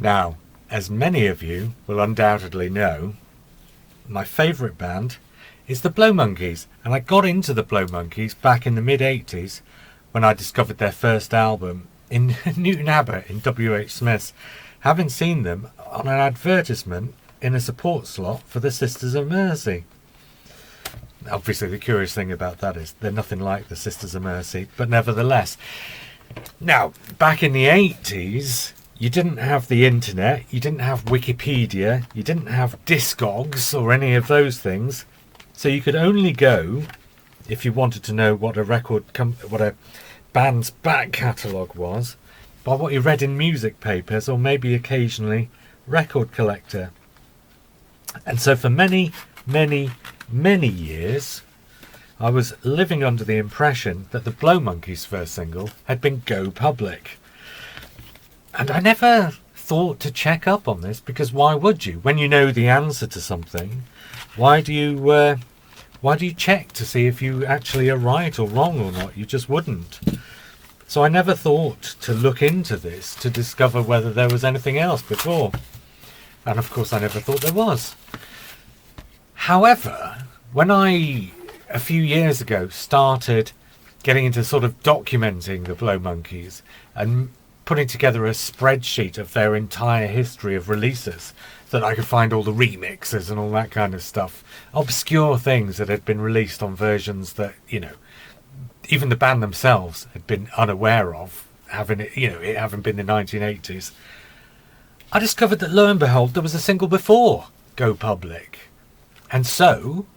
Now, as many of you will undoubtedly know, my favourite band is the Blow Monkeys, and I got into the Blow Monkeys back in the mid-80s when I discovered their first album in Newton Abbot in W.H. Smith's, having seen them on an advertisement in a support slot for the Sisters of Mercy. Obviously the curious thing about that is they're nothing like the Sisters of Mercy, but nevertheless. Now, back in the 80s, you didn't have the internet, you didn't have Wikipedia, you didn't have Discogs or any of those things, so you could only go, if you wanted to know what what a band's back catalogue was, by what you read in music papers or maybe occasionally Record Collector. And so for many, many, many years, I was living under the impression that the Blow Monkeys' first single had been Go Public. And I never thought to check up on this, because why would you? When you know the answer to something, why do you check to see if you actually are right or wrong or not? You just wouldn't. So I never thought to look into this to discover whether there was anything else before. And of course I never thought there was. However, when I, a few years ago, started getting into sort of documenting the Blow Monkeys and putting together a spreadsheet of their entire history of releases, so that I could find all the remixes and all that kind of stuff, obscure things that had been released on versions that, you know, even the band themselves had been unaware of, having it, you know, it having been the 1980s. I discovered that, lo and behold, there was a single before Go Public. And so,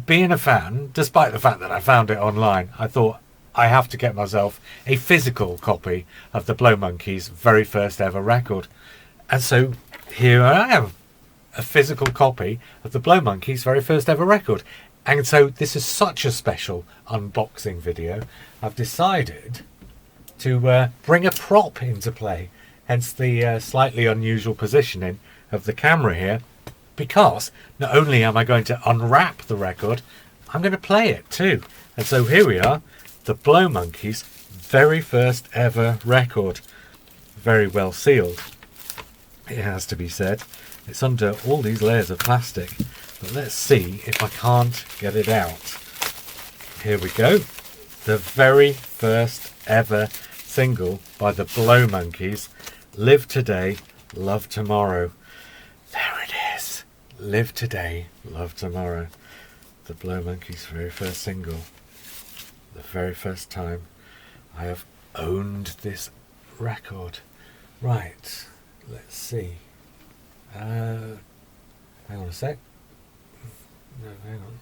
being a fan, despite the fact that I found it online, I thought I have to get myself a physical copy of the Blow Monkeys' very first ever record. And so here I am, a physical copy of the Blow Monkeys' very first ever record. And so this is such a special unboxing video, I've decided to bring a prop into play, hence the slightly unusual positioning of the camera here, because not only am I going to unwrap the record, I'm going to play it too. And so here we are, the Blow Monkeys' very first ever record. Very well sealed, it has to be said. It's under all these layers of plastic, but let's see if I can't get it out. Here we go. The very first ever single by the Blow Monkeys, Live Today, Love Tomorrow. There it is. Live Today, Love Tomorrow. The Blow Monkeys' very first single. The very first time I have owned this record. Right, let's see. Hang on a sec. No, hang on.